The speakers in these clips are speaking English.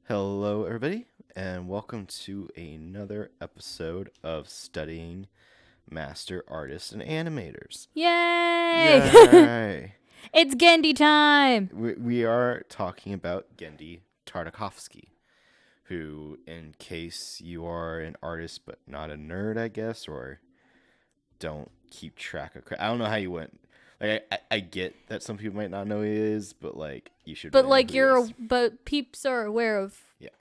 Hello, everybody, and welcome to another episode of Studying Master Artists and Animators. Yay! Yay! It's Gendy time! We are talking about Gendy Tartakovsky, who, in case you are an artist but not a nerd, I guess, or don't keep track of... I don't know how you went. Like, I get that some people might not know who he is, but, like, you should But really know who he is. but peeps are aware of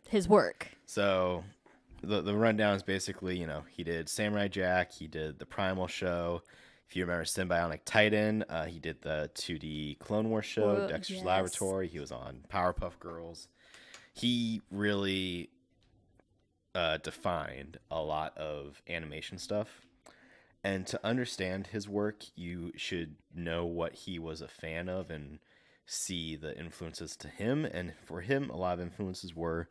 his work. So the rundown is basically, he did Samurai Jack, he did the Primal show. If you remember Symbionic Titan, he did the 2D Clone Wars show, Well, Dexter's yes. Laboratory. He was on Powerpuff Girls. He really defined a lot of animation stuff. And to understand his work, you should know what he was a fan of and see the influences to him. And for him, a lot of influences were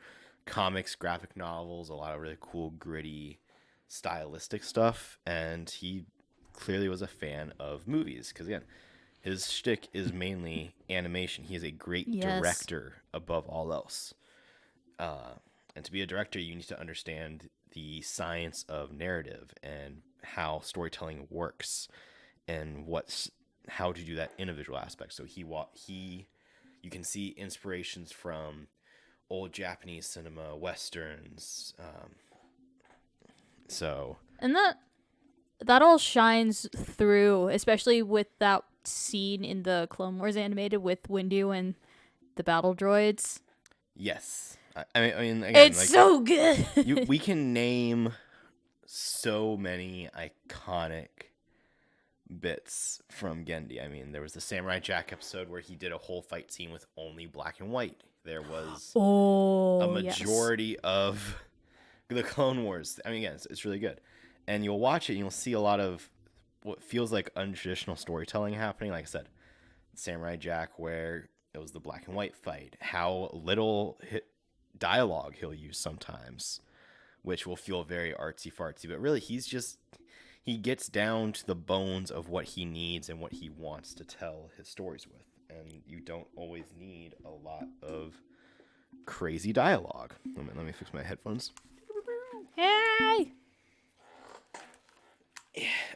comics, graphic novels, a lot of really cool, gritty, stylistic stuff. And he clearly was a fan of movies because, again, his shtick is mainly animation. He is a great director above all else. And to be a director, you need to understand the science of narrative and how storytelling works and how to do that in a visual aspect. So you can see inspirations from old Japanese cinema, westerns. And that all shines through, especially with that scene in the Clone Wars animated with Windu and the battle droids. Yes. I mean, again, it's so good. we can name so many iconic bits from Genndy. I mean, there was the Samurai Jack episode where he did a whole fight scene with only black and white. There was a majority of the Clone Wars. I mean, again, it's really good. And you'll watch it and you'll see a lot of what feels like untraditional storytelling happening. Like I said, Samurai Jack, where it was the black and white fight, how little dialogue he'll use sometimes, which will feel very artsy-fartsy. But really, he gets down to the bones of what he needs and what he wants to tell his stories with. And you don't always need a lot of crazy dialogue. Let me fix my headphones. Hey!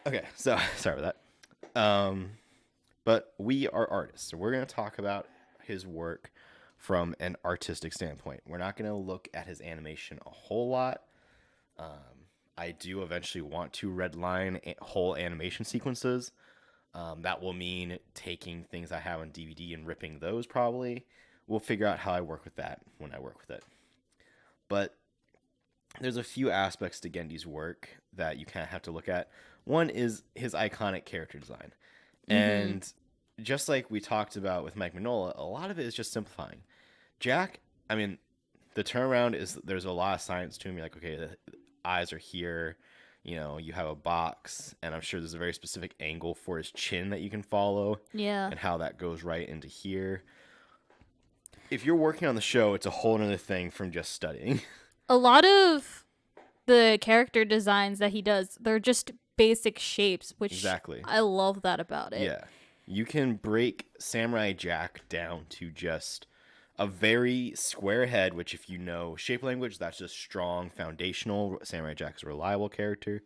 Okay, so sorry about that. But we are artists, so we're going to talk about his work from an artistic standpoint. We're not going to look at his animation a whole lot. I do eventually want to redline whole animation sequences. That will mean taking things I have on DVD and ripping those probably. We'll figure out how I work with that when I work with it. But there's a few aspects to Gendy's work that you kind of have to look at. One is his iconic character design. Mm-hmm. And just like we talked about with Mike Mignola, a lot of it is just simplifying. Jack, I mean, the turnaround is there's a lot of science to him. You're like, okay, the eyes are here. You have a box, and I'm sure there's a very specific angle for his chin that you can follow. Yeah. And how that goes right into here. If you're working on the show, it's a whole other thing from just studying. A lot of the character designs that he does, they're just basic shapes, which exactly. I love that about it. Yeah. You can break Samurai Jack down to just a very square head, which if you know shape language, that's just strong, foundational. Samurai Jack is a reliable character.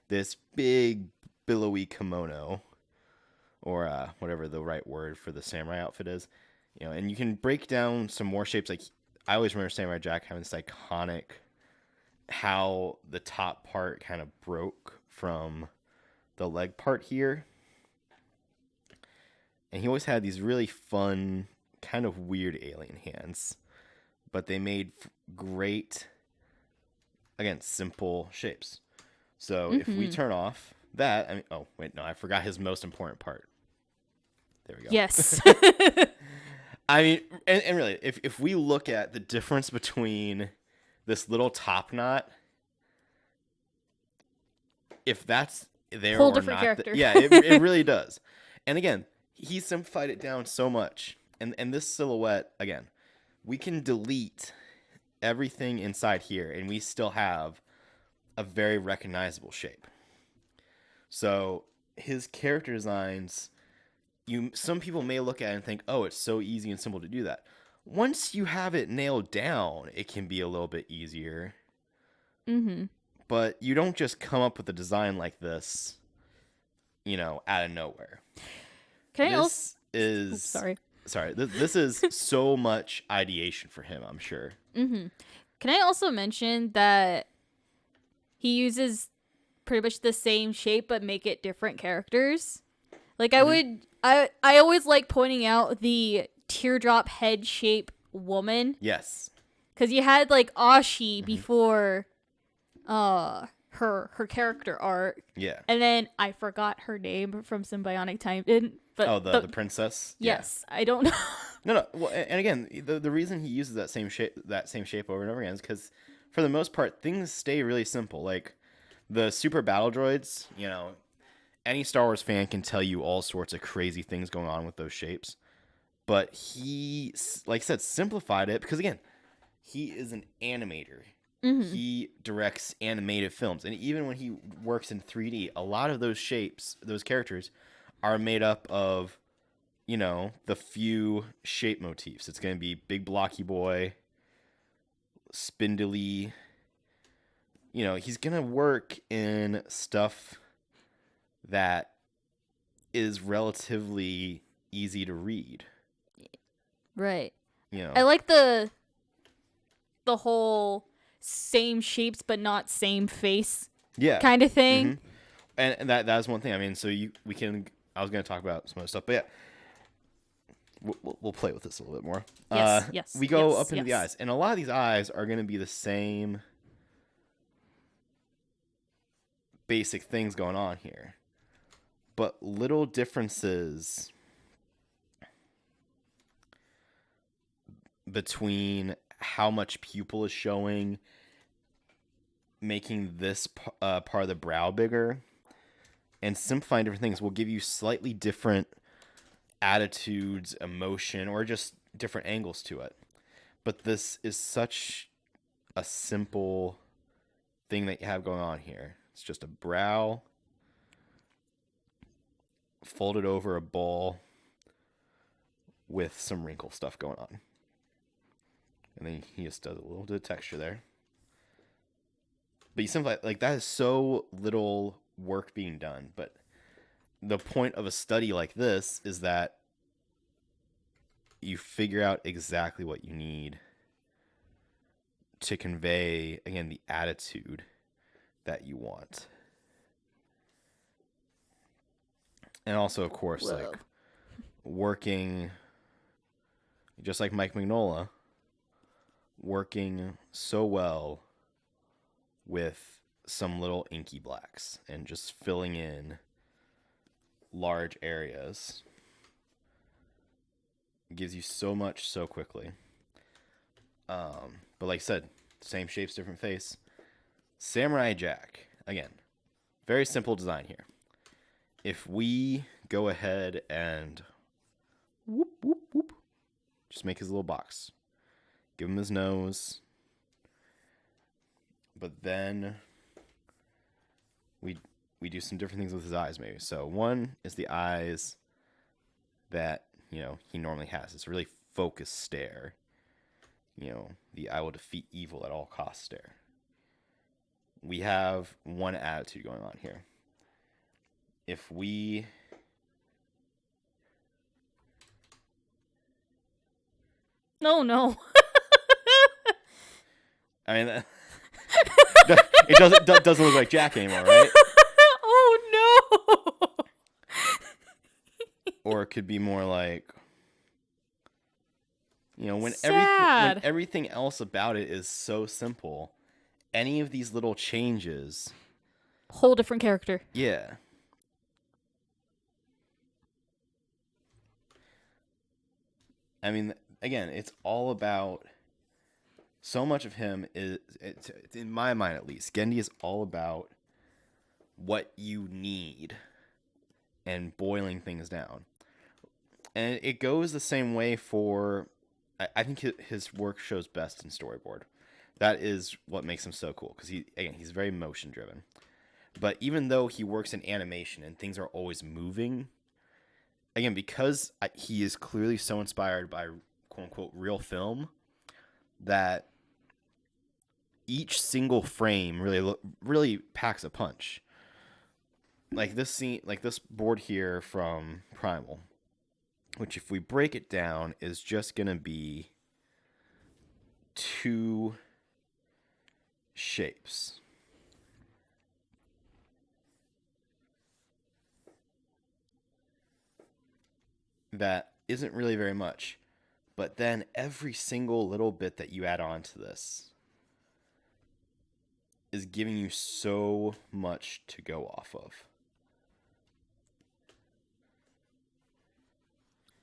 This big, billowy kimono, or whatever the right word for the samurai outfit is. And you can break down some more shapes. Like, I always remember Samurai Jack having this iconic, how the top part kind of broke from the leg part here. And he always had these really fun, kind of weird alien hands. But they made great, again, simple shapes. So if we turn off that, I forgot his most important part. There we go. Yes. I mean, and really, if we look at the difference between this little top knot, if that's there whole or different not, character. It really does. And again, he simplified it down so much. And this silhouette, again, we can delete everything inside here, and we still have a very recognizable shape. So his character designs, some people may look at it and think, oh, it's so easy and simple to do that. once you have it nailed down, it can be a little bit easier. Mm-hmm. But you don't just come up with a design like this, out of nowhere. Can I also? This is Sorry. This is so much ideation for him, I'm sure. Mm-hmm. Can I also mention that he uses pretty much the same shape but make it different characters? Like I always like pointing out the teardrop head shape woman. Yes. Because you had like Ashi before her character arc. Yeah. And then I forgot her name from Symbionic Titan. But the princess. Yes, yeah. I don't know. No. Well, and again, the reason he uses that same shape over and over again is because, for the most part, things stay really simple. Like the super battle droids, any Star Wars fan can tell you all sorts of crazy things going on with those shapes. But he, like I said, simplified it because, again, he is an animator. Mm-hmm. He directs animated films. And even when he works in 3D, a lot of those shapes, those characters, are made up of, the few shape motifs. It's going to be big blocky boy, spindly. He's going to work in stuff that is relatively easy to read. Right. I like the whole same shapes but not same face kind of thing. Mm-hmm. And that's one thing. I mean, I was going to talk about some other stuff, but yeah, we'll play with this a little bit more. Yes. We go up into the eyes, and a lot of these eyes are going to be the same basic things going on here, but little differences between how much pupil is showing, making this part of the brow bigger, and simplifying different things will give you slightly different attitudes, emotion, or just different angles to it. But this is such a simple thing that you have going on here. It's just a brow folded over a ball with some wrinkle stuff going on. And then he just does a little bit of texture there. But you simplify, like, that is so little work being done. But the point of a study like this is that you figure out exactly what you need to convey, again, the attitude that you want. And also, of course, like, working, just like Mike Mignola, working so well with some little inky blacks and just filling in large areas. It gives you so much so quickly. But like I said, same shapes, different face. Samurai Jack, again, very simple design here. If we go ahead and whoop, whoop, whoop, just make his little box. Give him his nose. But then we do some different things with his eyes, maybe. So one is the eyes that, he normally has. It's a really focused stare. The I will defeat evil at all costs stare. We have one attitude going on here. If we No. I mean, it doesn't look like Jack anymore, right? Oh no. Or it could be more like, when everything else about it is so simple, any of these little changes, whole different character. Yeah. I mean, again, it's all about, so much of him is, in my mind at least, Gendy is all about what you need and boiling things down. And it goes the same way for, I think his work shows best in Storyboard. That is what makes him so cool, because he's very motion driven. But even though he works in animation and things are always moving, again, because he is clearly so inspired by quote unquote real film, that each single frame really packs a punch. Like this scene, like this board here from Primal, which if we break it down is just gonna be two shapes. That isn't really very much. But then every single little bit that you add on to this is giving you so much to go off of.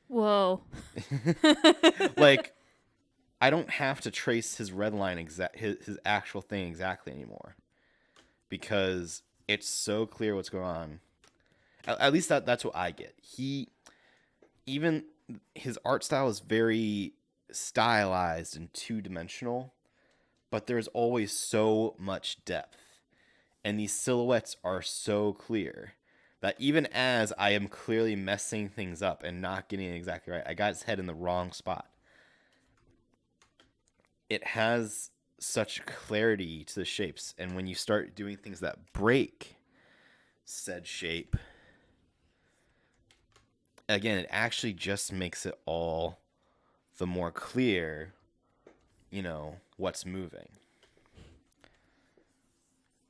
Whoa. Like, I don't have to trace his red line his actual thing exactly anymore, because it's so clear what's going on. At least that's what I get. Even his art style is very stylized and two-dimensional, but there's always so much depth, and these silhouettes are so clear that even as I am clearly messing things up and not getting it exactly right, I got his head in the wrong spot, it has such clarity to the shapes. And when you start doing things that break said shape, again, it actually just makes it all the more clear, what's moving.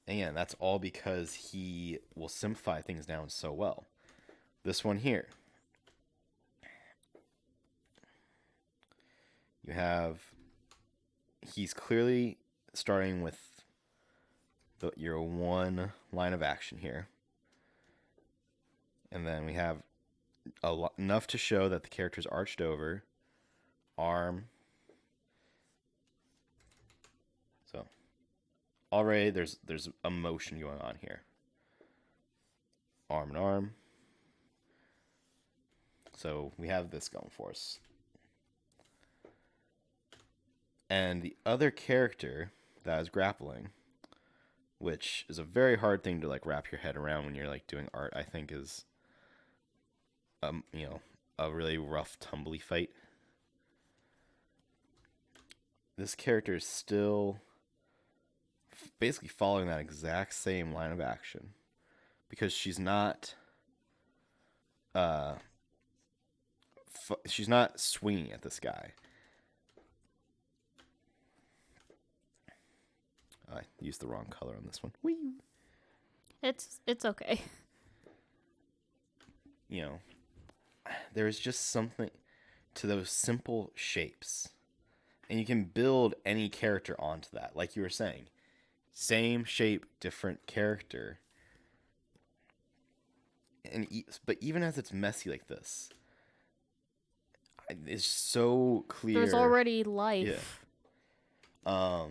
Again, that's all because he will simplify things down so well. This one here, he's clearly starting with your one line of action here. And then we have enough to show that the character's arched over, arm. So already there's a motion going on here. Arm and arm. So we have this going for us. And the other character that is grappling, which is a very hard thing to like wrap your head around when you're like doing art, I think is a really rough tumbly fight. This character is still basically following that exact same line of action, because she's not swinging at this guy. I used the wrong color on this one. Whee! It's okay. There's just something to those simple shapes. And you can build any character onto that. Like you were saying, same shape, different character. But even as it's messy like this, it's so clear. There's already life. Yeah.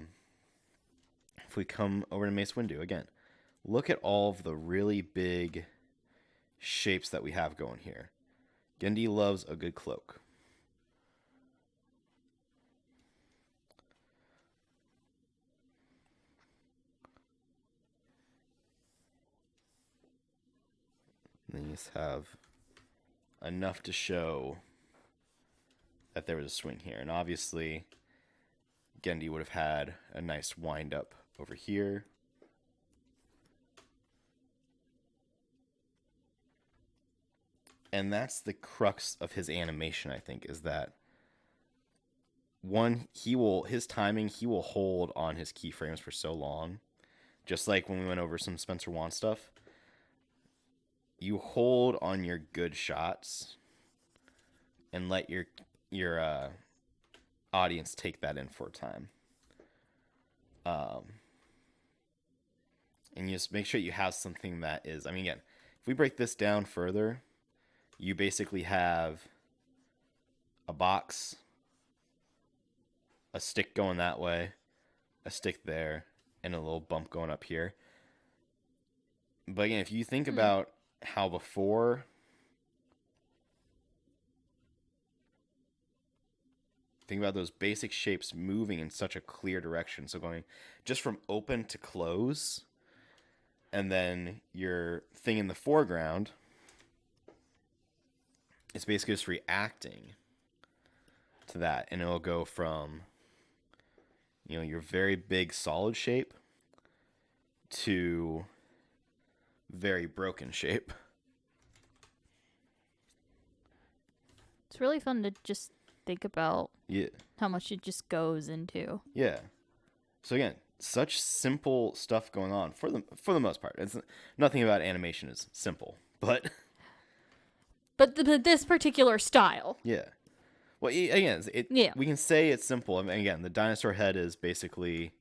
If we come over to Mace Windu again, look at all of the really big shapes that we have going here. Gendy loves a good cloak. And then you just have enough to show that there was a swing here. And obviously, Gendy would have had a nice wind up over here. And that's the crux of his animation, I think, is that his timing, he will hold on his keyframes for so long. Just like when we went over some Spencer Wan stuff. You hold on your good shots and let your audience take that in for a time. And you just make sure you have something that is, again, if we break this down further, you basically have a box, a stick going that way, a stick there, and a little bump going up here. But again, if you think about how before, think about those basic shapes moving in such a clear direction. So going just from open to close, and then your thing in the foreground, it's basically just reacting to that, and it'll go from, your very big solid shape to very broken shape. It's really fun to just think about Yeah. how much it just goes into. Yeah. So again, such simple stuff going on for the most part. It's nothing about animation is simple, but this particular style. yeah. Well, again, Yeah. we can say it's simple. I mean, again, the dinosaur head is basically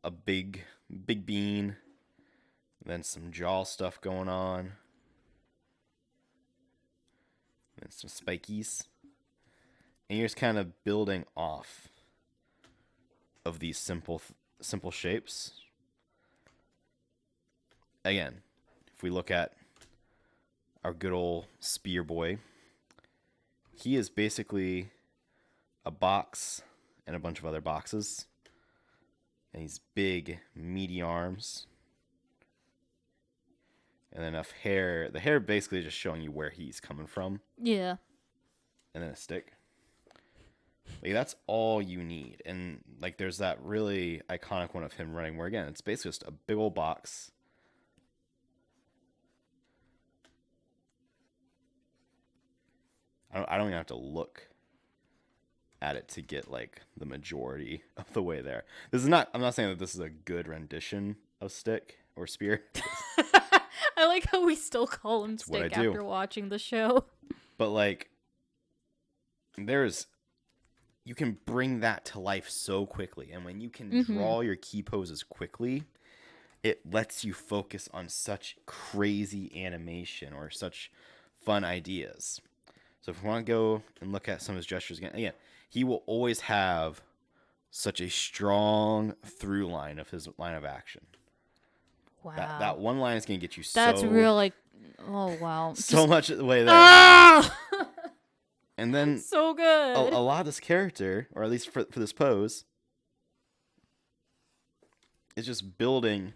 a big bean, then some jaw stuff going on, and some spikies, and you're just kind of building off of these simple shapes. Again, if we look at our good old spear boy, he is basically a box and a bunch of other boxes, and he's big, meaty arms, and then enough hair. The hair basically just showing you where he's coming from. Yeah. And then a stick. Like, that's all you need. And like, there's that really iconic one of him running where, again, it's basically just a big old box. I don't even have to look at it to get like the majority of the way there. I'm not saying that this is a good rendition of stick or spear. I like how we still call him what I Stick do. after watching the show. But like, you can bring that to life so quickly, and when you can draw your key poses quickly, it lets you focus on such crazy animation or such fun ideas. So if we want to go and look at some of his gestures again, he will always have such a strong through line of his line of action. Wow. That one line is going to get you That's real, like, oh, wow. so much of the way there. Ah! And then so good. a lot of this character, or at least for this pose, is just building.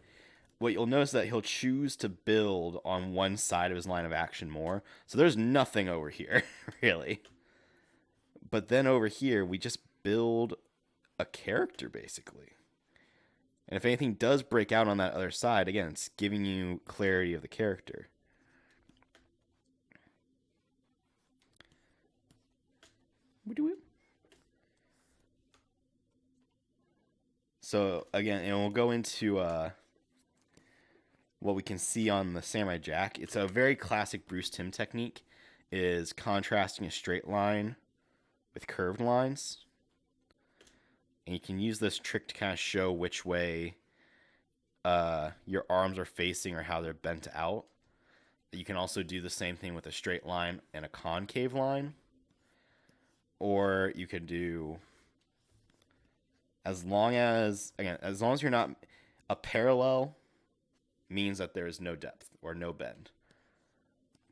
What you'll notice that he'll choose to build on one side of his line of action more. So there's nothing over here, really. But then over here, we just build a character, basically. And if anything does break out on that other side, again, it's giving you clarity of the character. So, again, and we'll go into what we can see on the Samurai Jack. It's a very classic Bruce Timm technique, is contrasting a straight line with curved lines. And you can use this trick to kind of show which way your arms are facing or how they're bent out. You can also do the same thing with a straight line and a concave line. Or you could do, as long as you're not, a parallel means that there is no depth or no bend.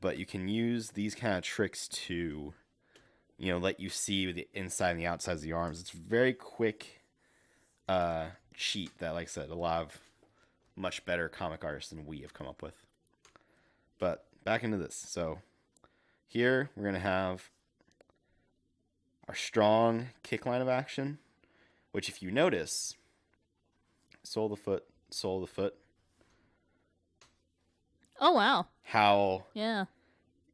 But you can use these kind of tricks to, let you see the inside and the outside of the arms. It's a very quick cheat that, like I said, a lot of much better comic artists than we have come up with. But back into this. So here we're going to have our strong kick line of action, which if you notice, sole of the foot. Oh, wow. How Yeah.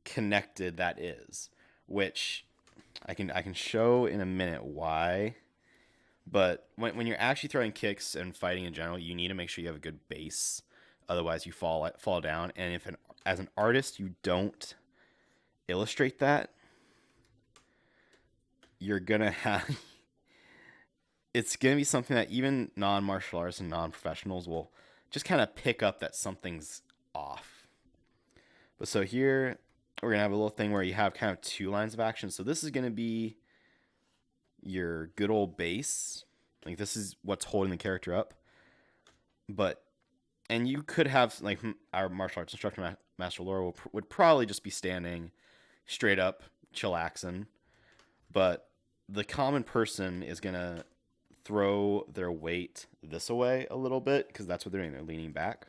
connected that is, which I can show in a minute why. But when you're actually throwing kicks and fighting in general, you need to make sure you have a good base. Otherwise, you fall down. And if as an artist you don't illustrate that, you're gonna have it's gonna be something that even non-martial artists and non-professionals will just kind of pick up that something's off. But so here we're gonna have a little thing where you have kind of two lines of action. So this is gonna be your good old base. Like, this is what's holding the character up. And you could have, like, our martial arts instructor, Master Laura, would probably just be standing straight up, chillaxing. But the common person is going to throw their weight this away a little bit, because that's what they're doing. They're leaning back.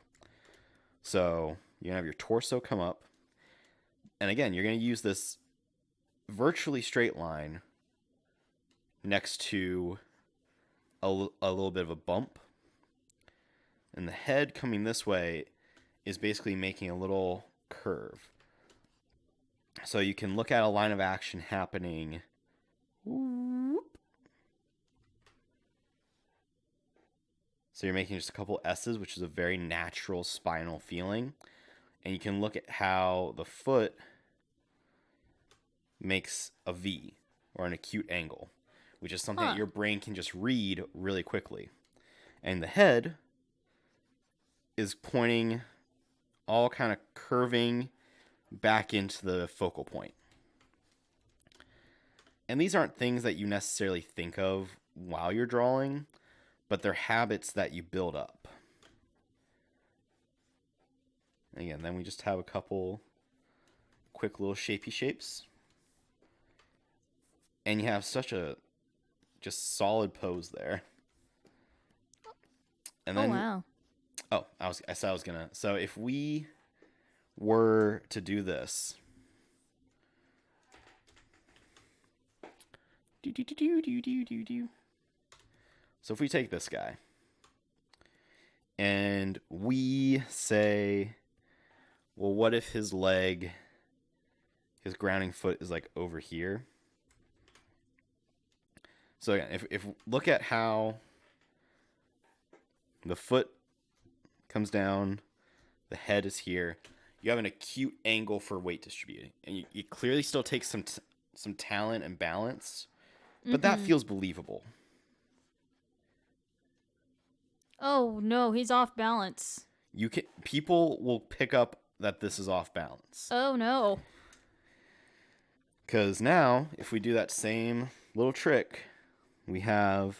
So you're going to have your torso come up. And again, you're going to use this virtually straight line next to a little bit of a bump. And the head coming this way is basically making a little curve. So you can look at a line of action happening. So you're making just a couple S's, which is a very natural spinal feeling. And you can look at how the foot makes a V, or an acute angle, which is something that your brain can just read really quickly. And the head is pointing, all kind of curving back into the focal point. And these aren't things that you necessarily think of while you're drawing, but they're habits that you build up. Again, then we just have a couple quick little shapey shapes. And you have such a just solid pose there. And then, wow. Oh, I said I was gonna. So if we were to do this, so if we take this guy and we say, well, what if his leg, his grounding foot is like over here? So again, if look at how the foot comes down, the head is here. You have an acute angle for weight distributing, and you clearly still take some talent and balance, but that feels believable. Oh no, he's off balance. People will pick up that this is off balance. Oh no. Because now, if we do that same little trick, we have.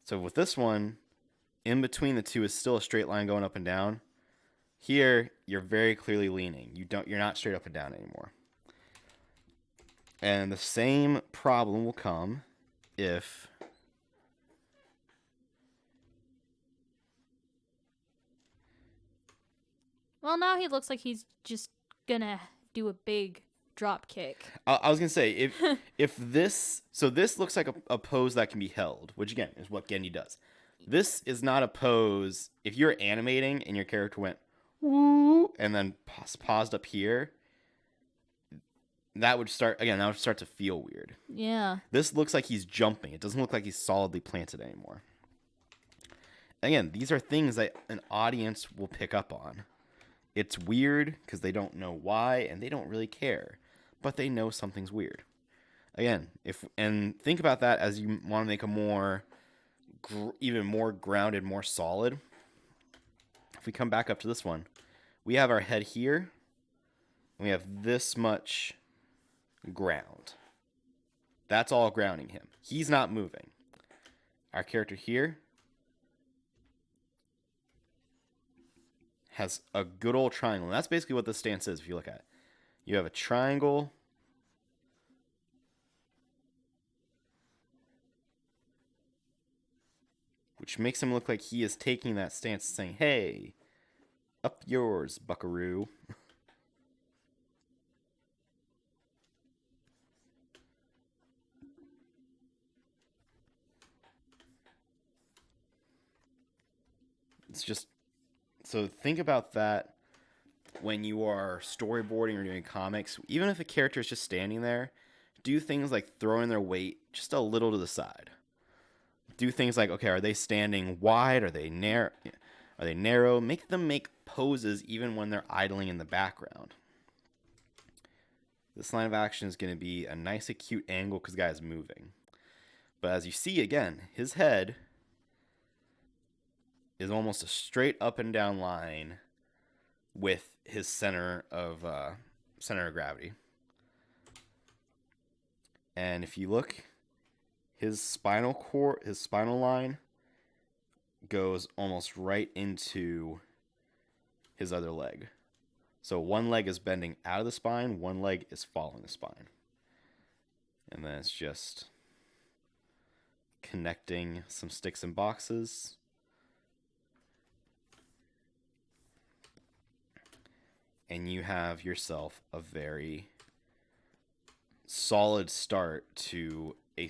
So with this one, in between the two is still a straight line going up and down. Here, you're very clearly leaning. You're not straight up and down anymore. And the same problem will come if Well, now he looks like he's just gonna do a big drop kick. I was gonna say if this looks like a pose that can be held, which again is what Gendy does. This is not a pose. If you're animating and your character went woo and then paused up here, that would start to feel weird. Yeah. This looks like he's jumping. It doesn't look like he's solidly planted anymore. Again, these are things that an audience will pick up on. It's weird because they don't know why and they don't really care, but they know something's weird. Again, and think about that as you want to make a more, even more grounded, more solid. If we come back up to this one, we have our head here, and we have this much ground. That's all grounding him. He's not moving. Our character here has a good old triangle. And that's basically what this stance is if you look at it. You have a triangle. Which makes him look like he is taking that stance saying, hey, up yours, buckaroo. It's just, so think about that when you are storyboarding or doing comics. Even if a character is just standing there, do things like throwing their weight just a little to the side. Do things like, okay, are they standing wide? Are they narrow? Are they narrow? Make them make poses even when they're idling in the background. This line of action is going to be a nice acute angle because the guy is moving. But as you see again, his head is almost a straight up and down line with his center of gravity. And if you look, his spinal line goes almost right into his other leg. So one leg is bending out of the spine, one leg is following the spine. And then it's just connecting some sticks and boxes. and you have yourself a very solid start to a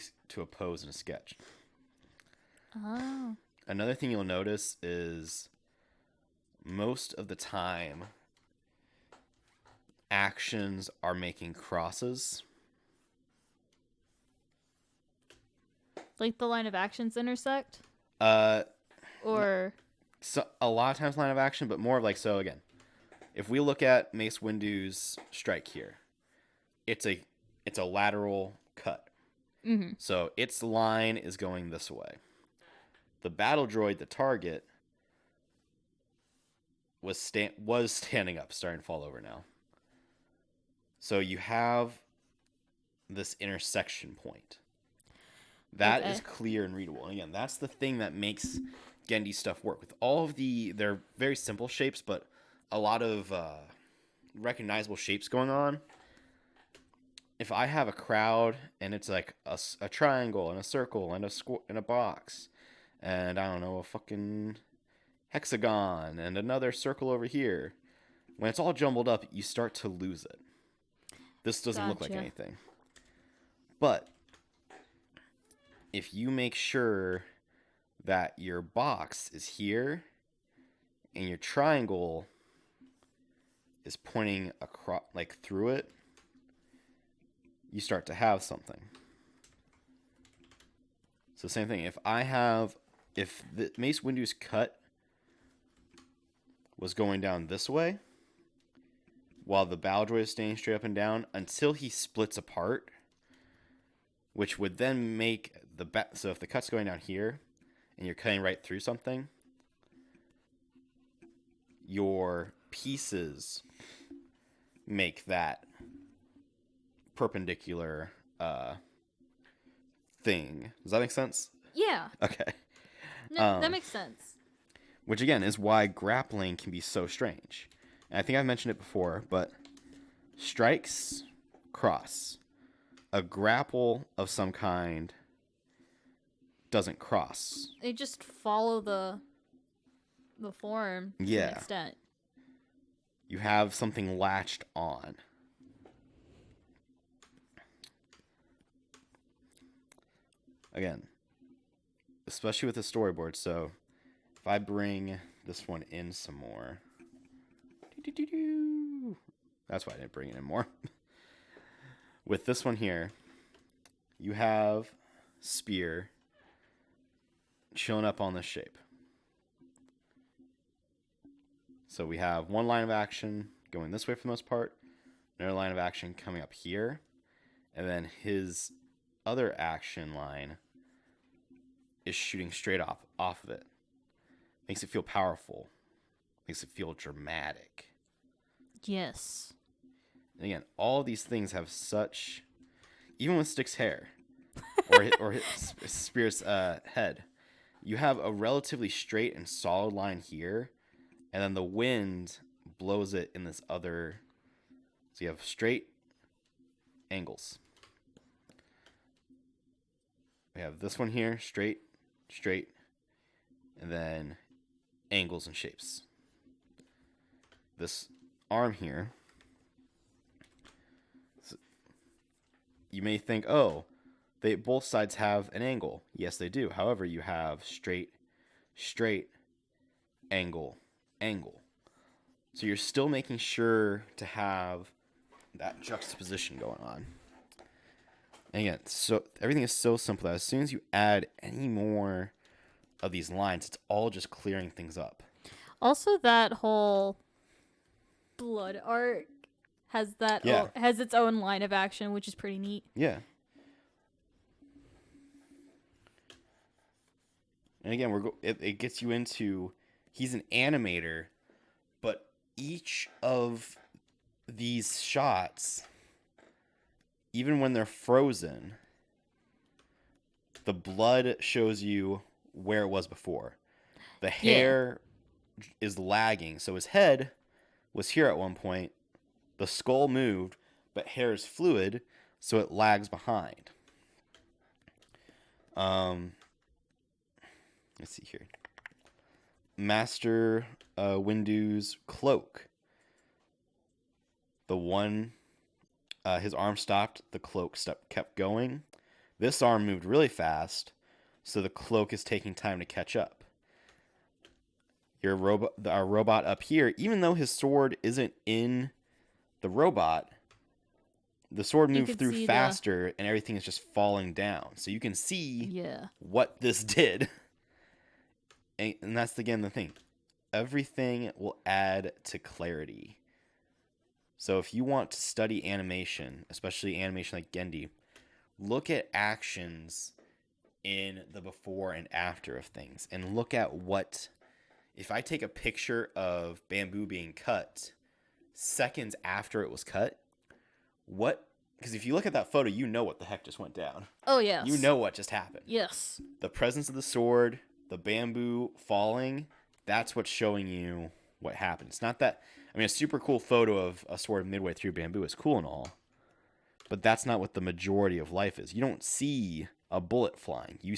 pose and a sketch. Oh. Another thing you'll notice is most of the time actions are making crosses. Like the line of actions intersect? Or So a lot of times line of action, but more of like, so again, if we look at Mace Windu's strike here, it's a lateral cut. mm-hmm. So its line is going this way. The battle droid, the target, was standing up, starting to fall over now. So you have this intersection point. That is clear and readable. And again, that's the thing that makes Gendy stuff work. With all of they're very simple shapes, but a lot of recognizable shapes going on. If I have a crowd and it's like a triangle and a circle and a box, and I don't know, a fucking hexagon and another circle over here, when it's all jumbled up, you start to lose it. This doesn't look like anything. But if you make sure that your box is here and your triangle is pointing across, like through it, you start to have something. So same thing. If the Mace Windu's cut was going down this way, while the battle droid is staying straight up and down until he splits apart, which would then make so if the cut's going down here and you're cutting right through something, your pieces make that perpendicular thing. Does that make sense? Yeah. Okay. No, that makes sense. Which again is why grappling can be so strange. And I think I've mentioned it before, but strikes cross. A grapple of some kind doesn't cross. They just follow the form to an extent. You have something latched on. Again, especially with the storyboard. So if I bring this one in some more. That's why I didn't bring it in more. With this one here, you have spear showing up on this shape. So we have one line of action going this way for the most part, another line of action coming up here, and then his other action line is shooting straight off of it. Makes it feel powerful. Makes it feel dramatic. Yes. And again, all of these things have such, even with Stick's hair or his Spear's head, you have a relatively straight and solid line here, and then the wind blows it in this other. So you have straight angles. We have this one here, straight, and then angles and shapes. This arm here, you may think, oh, both sides have an angle. Yes, they do. However, you have straight, angle. So you're still making sure to have that juxtaposition going on. And again, so everything is so simple that as soon as you add any more of these lines, it's all just clearing things up. Also, that whole blood art has has its own line of action, which is pretty neat. Yeah. And again, it gets you into, he's an animator, but each of these shots, even when they're frozen, the blood shows you where it was before. The hair is lagging, so his head was here at one point. The skull moved, but hair is fluid, so it lags behind. Let's see here. Master Windu's cloak. The one, his arm stopped, the cloak kept going. This arm moved really fast, so the cloak is taking time to catch up. Our robot up here, even though his sword isn't in the robot, the sword moved through faster and everything is just falling down. So you can see what this did. And that's, again, the thing. Everything will add to clarity. So if you want to study animation, especially animation like Gendy, look at actions in the before and after of things. And look at what... If I take a picture of bamboo being cut seconds after it was cut, because if you look at that photo, you know what the heck just went down. Oh, yes. You know what just happened. Yes. The presence of the sword, the bamboo falling, that's what's showing you what happened. It's not that... I mean, a super cool photo of a sword midway through bamboo is cool and all, but that's not what the majority of life is. You don't see a bullet flying. You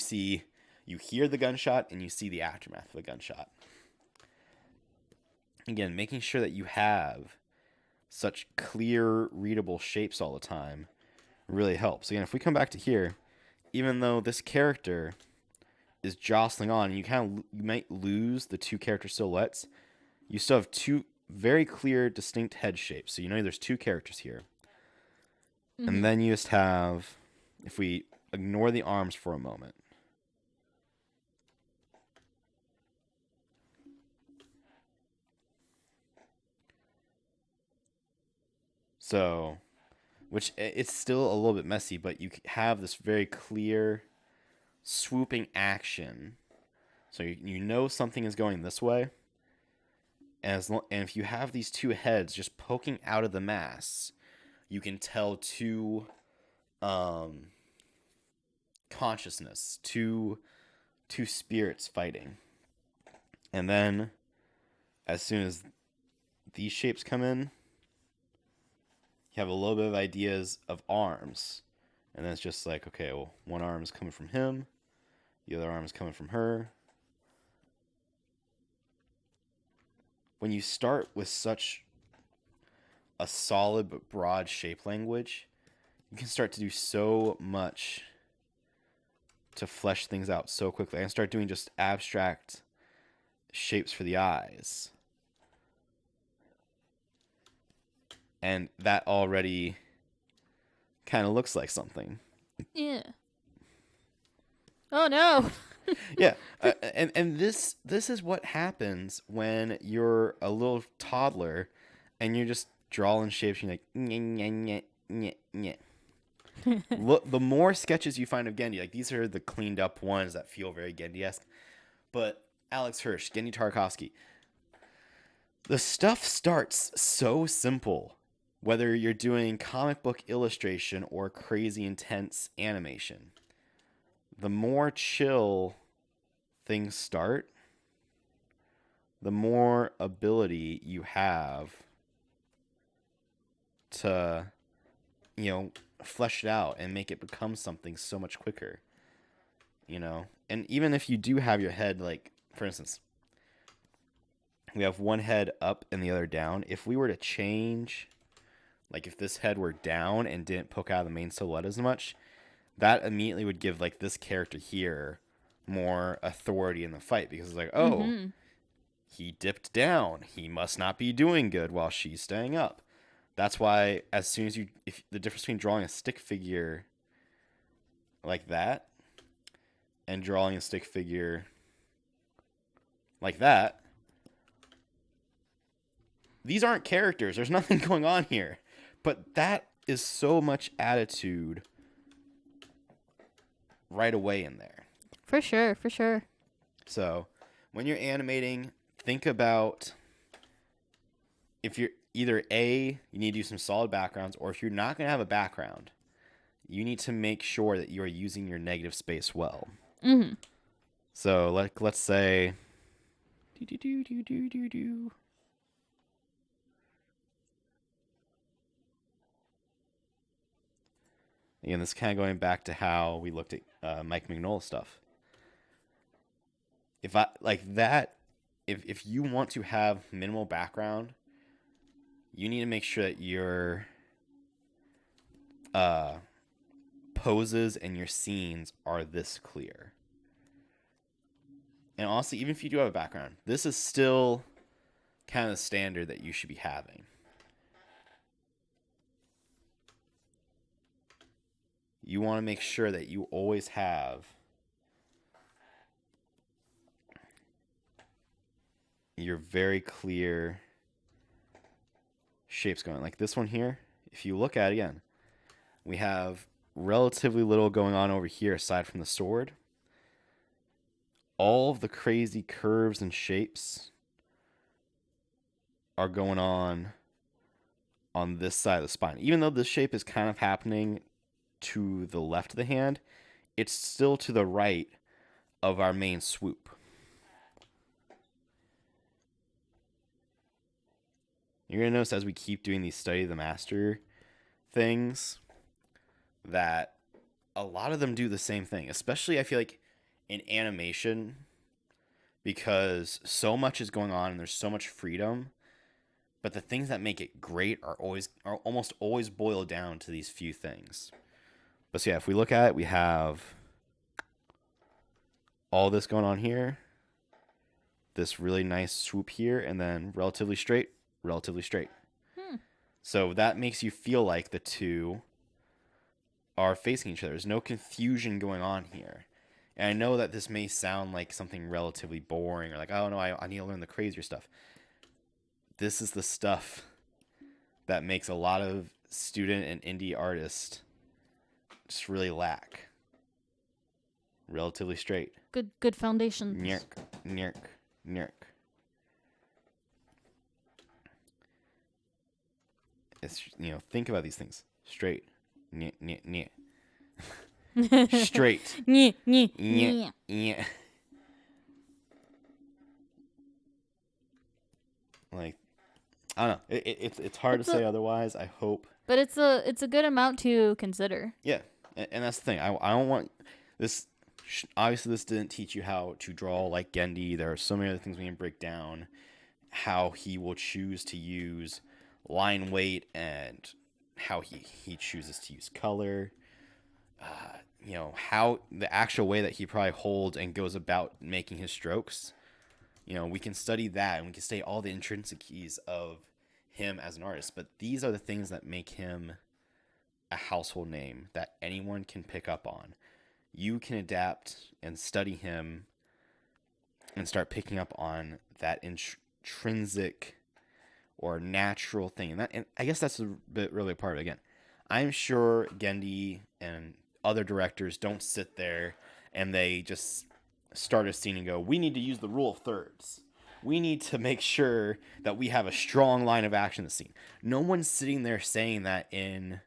hear the gunshot, and you see the aftermath of the gunshot. Again, making sure that you have such clear, readable shapes all the time really helps. Again, if we come back to here, even though this character is jostling on, and you might lose the two character silhouettes, you still have two very clear, distinct head shapes. So you know there's two characters here. Mm-hmm. And then you just have, if we ignore the arms for a moment, so, which it's still a little bit messy, but you have this very clear swooping action. So you know something is going this way. And if you have these two heads just poking out of the mass, you can tell two consciousness, two spirits fighting. And then as soon as these shapes come in, you have a little bit of ideas of arms. And then it's just like, okay, well, one arm is coming from him, the other arm is coming from her. When you start with such a solid but broad shape language, you can start to do so much to flesh things out so quickly. I can start doing just abstract shapes for the eyes. And that already kind of looks like something. Yeah. Oh no. Yeah, and this is what happens when you're a little toddler and you're just drawing shapes and you're like, nyeh, nyeh, nyeh. Look, the more sketches you find of Gendy, like these are the cleaned up ones that feel very Gendy-esque, but Alex Hirsch, Gendy Tartakovsky, the stuff starts so simple, whether you're doing comic book illustration or crazy intense animation. The more chill things start, the more ability you have to, flesh it out and make it become something so much quicker, And even if you do have your head, like, for instance, we have one head up and the other down. If we were to change, like if this head were down and didn't poke out of the main silhouette as much, that immediately would give like this character here more authority in the fight, because it's like, oh, he dipped down, he must not be doing good while she's staying up. That's why as soon as if the difference between drawing a stick figure like that and drawing a stick figure like that, these aren't characters, there's nothing going on here, but that is so much attitude right away in there. For sure. So when you're animating, think about if you're either you need to do some solid backgrounds, or if you're not going to have a background, you need to make sure that you are using your negative space well. Mm-hmm. So let's say again, this is kind of going back to how we looked at Mike Mignola stuff. If you want to have minimal background, you need to make sure that your poses and your scenes are this clear. And honestly, even if you do have a background, this is still kind of the standard that you should be having. You want to make sure that you always have your very clear shapes going. Like this one here, if you look at it again, we have relatively little going on over here aside from the sword. All of the crazy curves and shapes are going on this side of the spine. Even though this shape is kind of happening to the left of the hand, it's still to the right of our main swoop. You're going to notice as we keep doing these study the master things that a lot of them do the same thing. Especially I feel like in animation, because so much is going on and there's so much freedom, but the things that make it great are almost always boiled down to these few things. But so yeah, if we look at it, we have all this going on here, this really nice swoop here, and then relatively straight. So that makes you feel like the two are facing each other. There's no confusion going on here. And I know that this may sound like something relatively boring or like, oh no, I need to learn the crazier stuff. This is the stuff that makes a lot of student and indie artists just really lack. Relatively straight. Good foundation. Nyerk. It's, think about these things. Straight. Straight. Like, I don't know. It's hard to say otherwise. I hope. But it's a good amount to consider. Yeah, and that's the thing. I don't want this. Obviously, this didn't teach you how to draw like Gendy. There are so many other things we can break down. How he will choose to use line weight and how he chooses to use color. How the actual way that he probably holds and goes about making his strokes. We can study that and we can study all the intrinsicies of him as an artist. But these are the things that make him a household name that anyone can pick up on. You can adapt and study him and start picking up on that intrinsic or natural thing. And I guess that's really a part of it. Again, I'm sure Gendy and other directors don't sit there and they just start a scene and go, we need to use the rule of thirds. We need to make sure that we have a strong line of action in the scene. No one's sitting there saying that in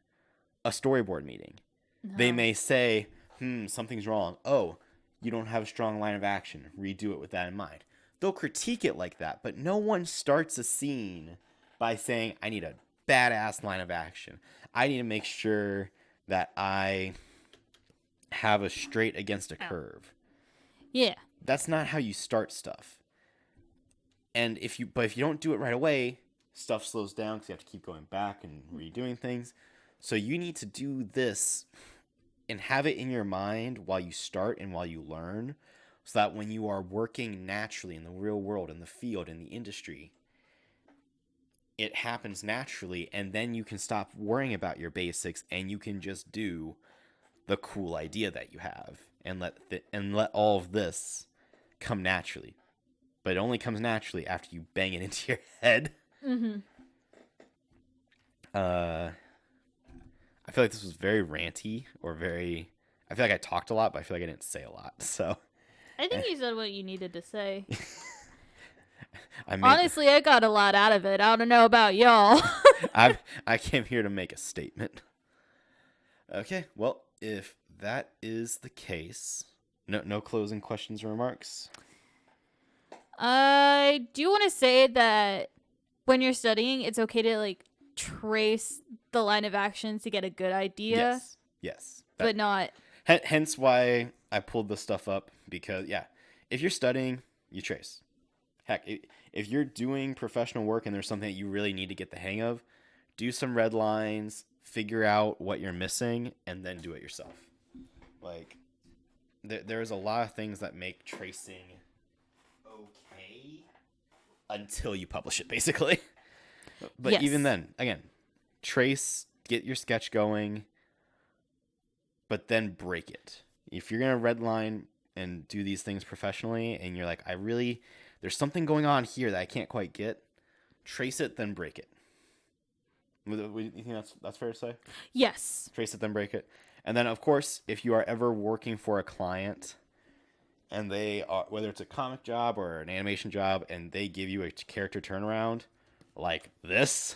a storyboard meeting. No. They may say, something's wrong. Oh, you don't have a strong line of action. Redo it with that in mind. They'll critique it like that, but no one starts a scene by saying, I need a badass line of action. I need to make sure that I have a straight against a curve. Yeah. That's not how you start stuff. And if you don't do it right away, stuff slows down because you have to keep going back and redoing things. So you need to do this and have it in your mind while you start and while you learn, so that when you are working naturally in the real world, in the field, in the industry, it happens naturally, and then you can stop worrying about your basics and you can just do the cool idea that you have and let all of this come naturally. But it only comes naturally after you bang it into your head. Mm-hmm. I feel like this was very ranty I feel like I talked a lot, but I feel like I didn't say a lot. So I think you said what you needed to say. Honestly, I got a lot out of it. I don't know about y'all. I came here to make a statement. Okay, well, if that is the case, no closing questions or remarks? I do want to say that when you're studying, it's okay to trace the line of action to get a good idea. Yes. But not. Hence why I pulled this stuff up, because if you're studying, you trace. Heck, if you're doing professional work and there's something that you really need to get the hang of, do some red lines, figure out what you're missing, and then do it yourself. Like, there's a lot of things that make tracing okay until you publish it, basically. But Yes. even then, again, trace, get your sketch going, but then break it. If you're going to redline and do these things professionally and you're like, there's something going on here that I can't quite get, trace it, then break it. You think that's fair to say? Yes. Trace it, then break it. And then, of course, if you are ever working for a client and they are, whether it's a comic job or an animation job, and they give you a character turnaround like this,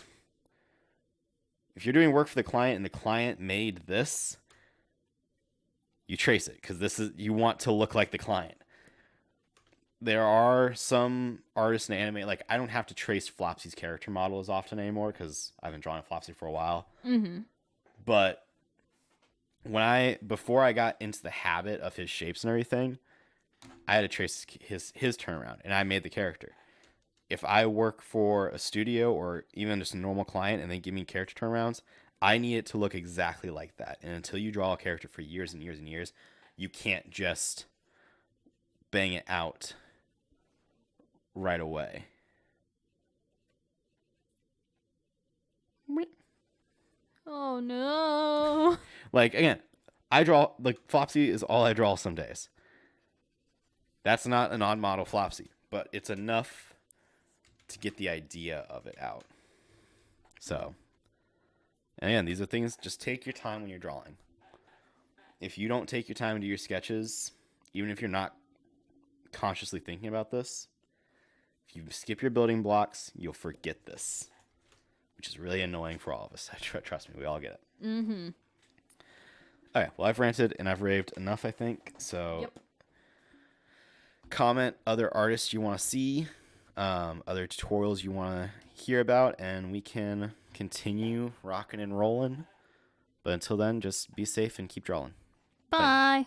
if you're doing work for the client and the client made this, you trace it because you want to look like the client. There are some artists and anime, like I don't have to trace Flopsy's character model as often anymore because I've been drawing Flopsy for a while. Mm-hmm. But before I got into the habit of his shapes and everything, I had to trace his turnaround, and I made the character. If I work for a studio or even just a normal client and they give me character turnarounds, I need it to look exactly like that. And until you draw a character for years and years and years, you can't just bang it out right away. Oh no. Like, again, Flopsy is all I draw some days. That's not an on-model Flopsy, but it's enough to get the idea of it out. So, and again, these are things, just take your time when you're drawing. If you don't take your time to do your sketches, even if you're not consciously thinking about this, if you skip your building blocks, you'll forget this, which is really annoying for all of us. Trust me, we all get it. Mm-hmm. Okay, well, I've ranted and I've raved enough, I think. So, Yep. Comment other artists you want to see, other tutorials you want to hear about, and we can continue rocking and rolling. But until then, just be safe and keep drawing. Bye.